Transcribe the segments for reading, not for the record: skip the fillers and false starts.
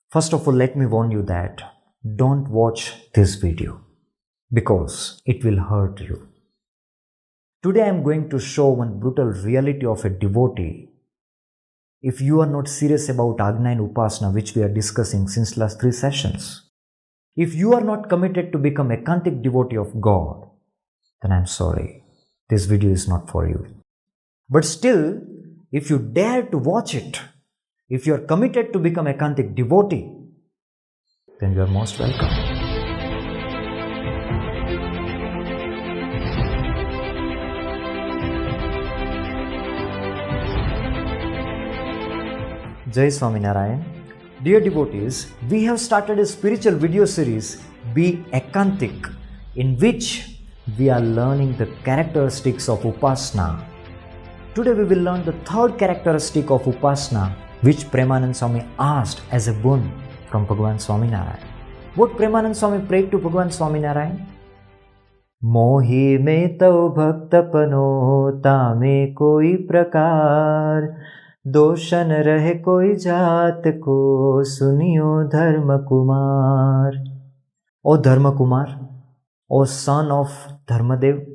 First of all, let me warn you that don't watch this video because it will hurt you. Today I am going to show one brutal reality of a devotee. If you are not serious about Agna and Upasana, which we are discussing since last 3 sessions, if you are not committed to become a Ekantik devotee of God, then I am sorry, this video is not for you. But still, if you dare to watch it, if you are committed to become a Ekantik devotee, then you are most welcome. Jai Swaminarayan. Dear devotees, we have started a spiritual video series, Be Ekantik, in which we are learning the characteristics of Upasana. Today we will learn the third characteristic of Upasana, which Premanand Swami asked as a boon from Bhagwan Swaminarayan. What Premanand Swami prayed to Bhagwan Swaminarayan? Mohi me tau bhaktapano tame koi prakar दोषन रहे कोई जात को सुनियो धर्म Kumar. O Dharma Kumar, O son of Dharmadev,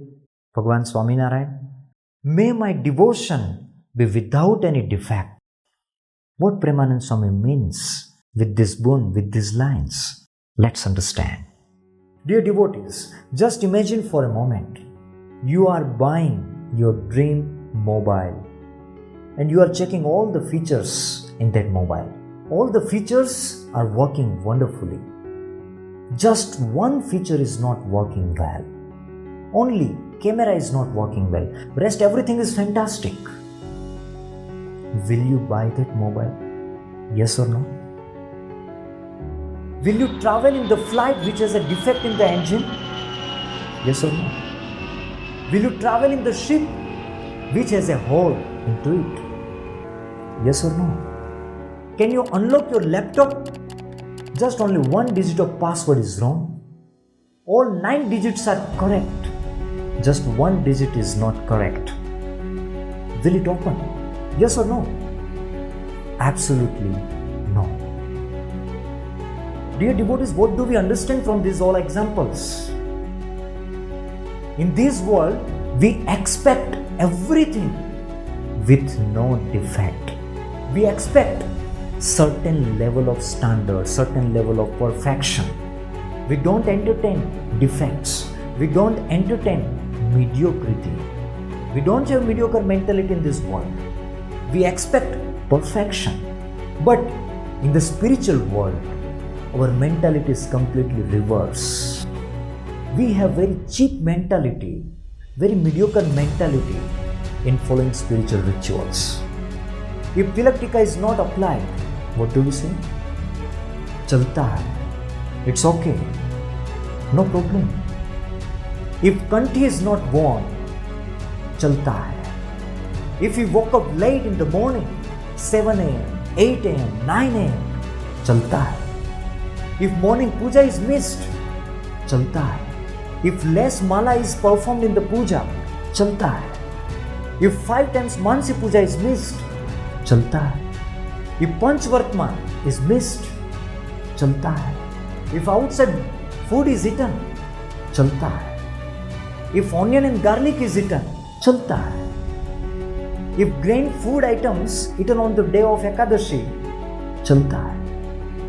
Bhagwan Swaminarayan, may my devotion be without any defect. What Premanand Swami means with this boon, with these lines, let's understand. Dear devotees, just imagine for a moment, you are buying your dream mobile and you are checking all the features in that mobile. All the features are working wonderfully. Just one feature is not working well. Only camera is not working well. Rest everything is fantastic. Will you buy that mobile? Yes or no? Will you travel in the flight which has a defect in the engine? Yes or no? Will you travel in the ship which has a hole into it? Yes or no? Can you unlock your laptop? Just only one digit of password is wrong. All 9 digits are correct. Just one digit is not correct. Will it open? Yes or no? Absolutely no. Dear devotees, what do we understand from these all examples? In this world, we expect everything with no defect. We expect certain level of standard, certain level of perfection. We don't entertain defects. We don't entertain mediocrity. We don't have mediocre mentality in this world. We expect perfection. But in the spiritual world, our mentality is completely reverse. We have very cheap mentality, very mediocre mentality in following spiritual rituals. If Tilak Tika is not applied, what do we say? Chalta hai. It's okay. No problem. If Kanthi is not worn, chalta hai. If we woke up late in the morning, 7 a.m., 8 a.m., 9 a.m., chalta hai. If morning puja is missed, chalta hai. If less mala is performed in the puja, chalta hai. If 5 times Mansi puja is missed, chalta hai. If Panchvartman is missed, chalta hai. If outside food is eaten, chalta hai. If onion and garlic is eaten, chalta hai. If grain food items eaten on the day of Ekadashi, chalta hai.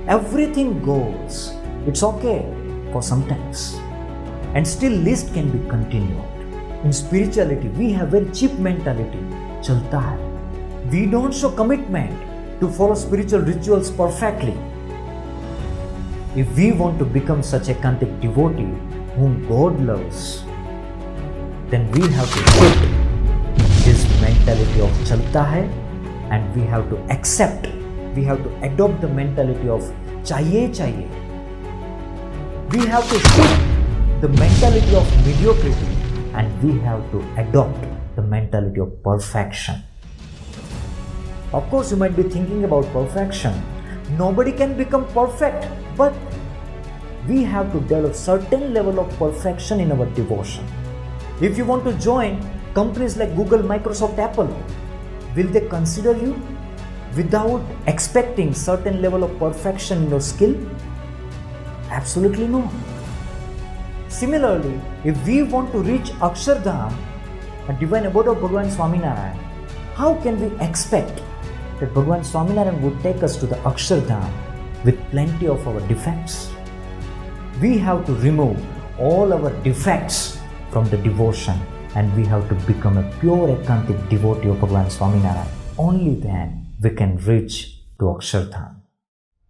Everything goes. It's okay for sometimes. And still list can be continued. In spirituality, we have very cheap mentality. Chalta hai. We don't show commitment to follow spiritual rituals perfectly. If we want to become such a Ekantik devotee whom God loves, then we have to quit this mentality of chalta hai and we have to accept, we have to adopt the mentality of chahiye chahiye. We have to quit the mentality of mediocrity and we have to adopt the mentality of perfection. Of course, you might be thinking about perfection. Nobody can become perfect, but we have to develop certain level of perfection in our devotion. If you want to join companies like Google, Microsoft, Apple, will they consider you? without expecting certain level of perfection in your skill? Absolutely no. Similarly, if we want to reach Akshardham, a divine abode of Bhagwan Swaminarayan, how can we expect that Bhagwan Swaminarayan would take us to the Akshardham with plenty of our defects? We have to remove all our defects from the devotion, and we have to become a pure Ekantik devotee of Bhagwan Swaminarayan. Only then we can reach to Akshardham.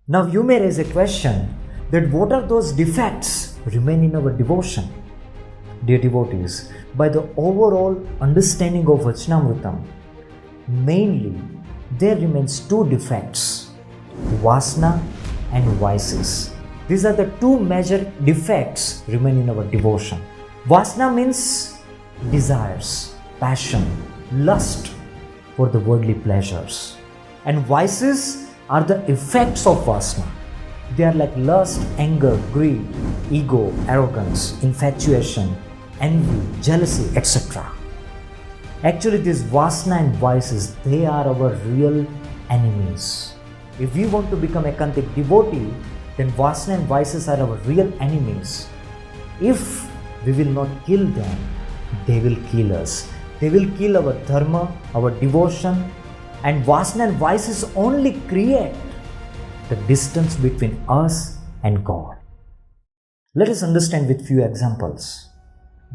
Now you may raise a question that what are those defects remain in our devotion? Dear devotees, by the overall understanding of Vachanamritam, mainly there remains two defects, Vasana and vices. These are the two major defects remain in our devotion. Vasana means desires, passion, lust for the worldly pleasures. And vices are the effects of Vasana. They are like lust, anger, greed, ego, arrogance, infatuation, envy, jealousy, etc. Actually, these Vasana and vices, they are our real enemies. If we want to become Ekantik devotee, then Vasana and vices are our real enemies. If we will not kill them, they will kill us. They will kill our dharma, our devotion, and Vasana and vices only create the distance between us and God. Let us understand with few examples.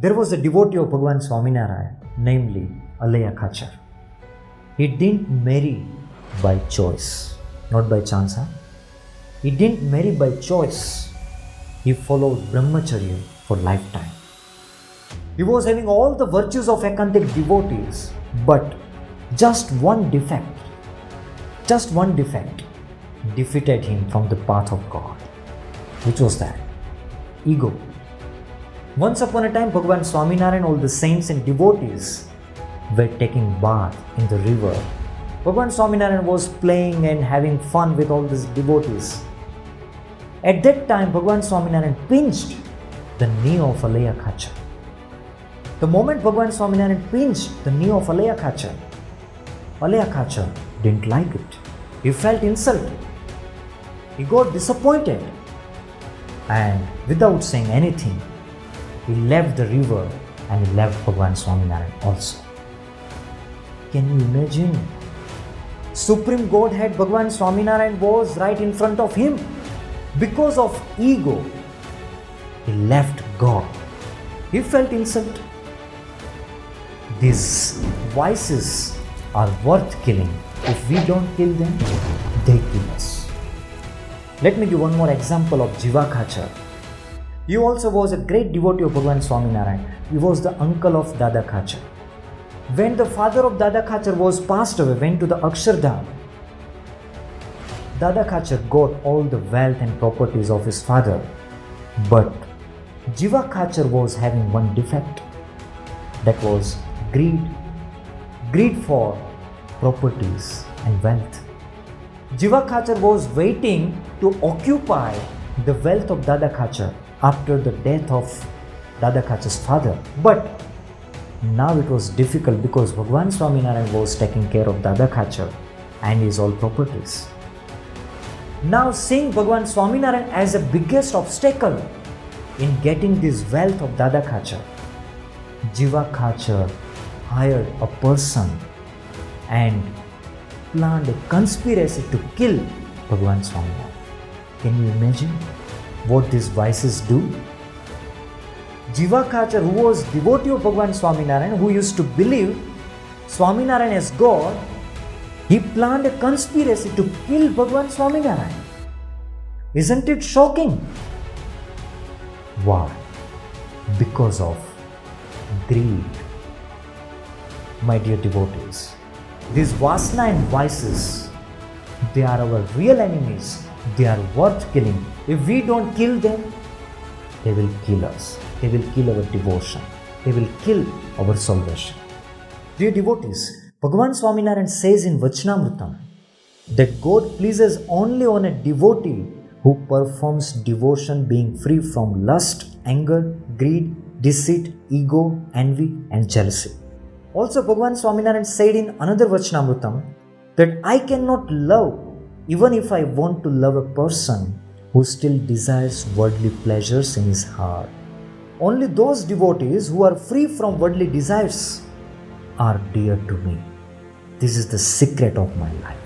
There was a devotee of Bhagwan Swaminarayan, namely Alaya Khachar. He didn't marry by choice, not by chance. He didn't marry by choice. He followed brahmacharya for lifetime. He was having all the virtues of Ekantik devotees, but just one defect defeated him from the path of God. Which was that? Ego. Once upon a time, Bhagwan Swaminarayan, all the saints and devotees were taking bath in the river. Bhagwan Swaminarayan was playing and having fun with all these devotees. At that time, Bhagwan Swaminarayan pinched the knee of Alaya Khachar. The moment Bhagwan Swaminarayan pinched the knee of Alaya Khachar didn't like it. He felt insulted. He got disappointed. And without saying anything, he left the river and he left Bhagwan Swaminarayan also. Can you imagine? Supreme Godhead Bhagwan Swaminarayan was right in front of him. Because of ego, he left God. He felt insulted. These vices are worth killing. If we don't kill them, they kill us. Let me give one more example of Jiva Khachar. He also was a great devotee of Bhagwan Swaminarayan. He was the uncle of Dada Khachar. When the father of Dada Khachar was passed away, went to the Akshardham, Dada Khachar got all the wealth and properties of his father. But Jiva Khachar was having one defect. That was greed. Greed for properties and wealth. Jiva Khachar was waiting to occupy the wealth of Dada Khachar after the death of Dada Khachar's father. But now it was difficult because Bhagwan Swaminarayan was taking care of Dada Khachar and his all properties. Now seeing Bhagwan Swaminarayan as the biggest obstacle in getting this wealth of Dada Khachar, Jiva Khachar hired a person and planned a conspiracy to kill Bhagwan Swaminarayan. Can you imagine what these vices do? Jiva Khachar, who was devotee of Bhagwan Swaminarayan, who used to believe Swaminarayan as God, he planned a conspiracy to kill Bhagwan Swaminarayan. Isn't it shocking? Why? Because of greed. My dear devotees, these vasana and vices, they are our real enemies. They are worth killing. If we don't kill them, they will kill us. They will kill our devotion. They will kill our salvation. Dear devotees, Bhagwan Swaminarayan says in Vachanamritam that God pleases only on a devotee who performs devotion being free from lust, anger, greed, deceit, ego, envy and jealousy. Also Bhagwan Swaminarayan said in another Vachanamritam that I cannot love even if I want to love a person who still desires worldly pleasures in his heart. Only those devotees who are free from worldly desires are dear to me. This is the secret of my life.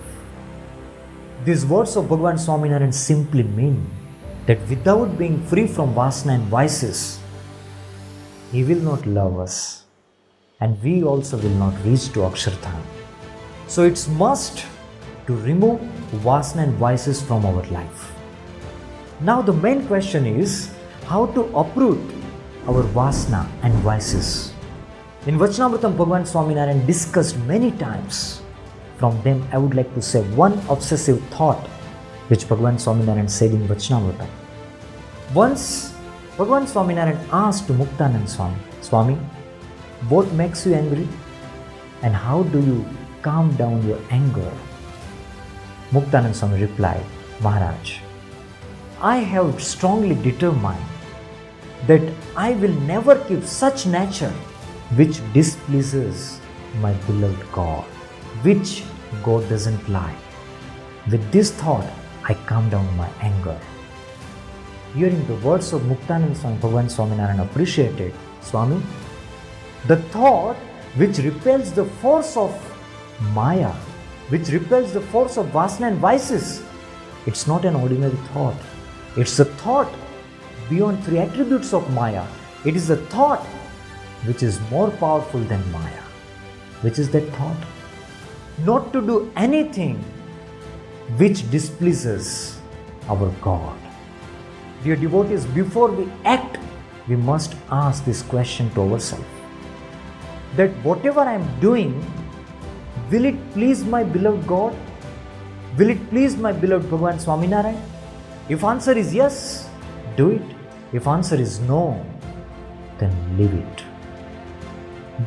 These words of Bhagwan Swaminarayan simply mean that without being free from vasana and vices, he will not love us, and we also will not reach to Akshardham. So it's must to remove vasana and vices from our life. Now the main question is how to uproot our vasana and vices. In Vachanamritam, Bhagwan Swaminarayan discussed many times. From them, I would like to say one obsessive thought which Bhagwan Swaminarayan said in Vachanamritam. Once, Bhagwan Swaminarayan asked Muktanand Swami, Swami, what makes you angry and how do you calm down your anger? Muktanand Swami replied, Maharaj, I have strongly determined that I will never keep such nature which displeases my beloved God, which God doesn't like. With this thought, I calm down my anger. Hearing the words of Muktanand Swami, Bhagwan Swaminarayan appreciated, Swami, the thought which repels the force of Maya, which repels the force of vasana and vices, it's not an ordinary thought. It's a thought beyond three attributes of Maya. It is a thought which is more powerful than Maya. Which is that thought? Not to do anything which displeases our God. Dear devotees, before we act, we must ask this question to ourselves. That whatever I am doing, will it please my beloved God? Will it please my beloved Bhagwan Swaminarayan? If answer is yes, do it. If answer is no, then leave it.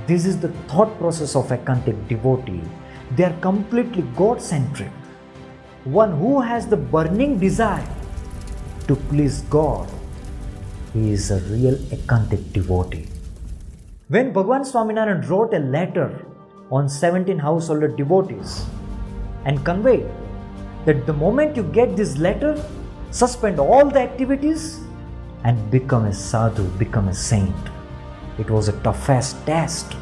This is the thought process of Ekantik devotee. They are completely God-centric. One who has the burning desire to please God, he is a real Ekantik devotee. When Bhagwan Swaminarayan wrote a letter on 17 householder devotees and conveyed that the moment you get this letter, suspend all the activities and become a sadhu, become a saint. It was a toughest test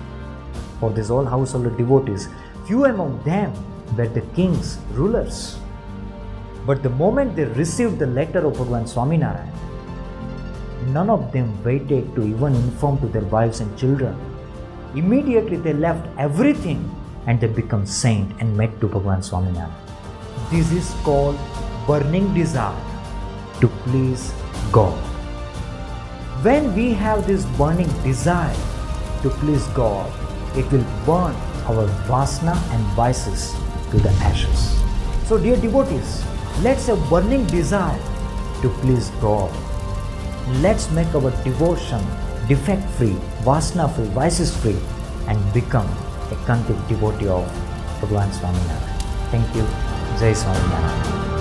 for these all householder devotees. Few among them were the kings, rulers. But the moment they received the letter of Bhagwan Swaminarayan, none of them waited to even inform to their wives and children. Immediately they left everything and they become saint and met to Bhagwan Swaminarayan. This is called burning desire to please God. When we have this burning desire to please God, it will burn our vasana and vices to the ashes. So dear devotees, let's have burning desire to please God. Let's make our devotion defect free, vasana free, vices free, and become a Ekantik devotee of Bhagwan Swaminarayan. Thank you. Jai Swaminarayan.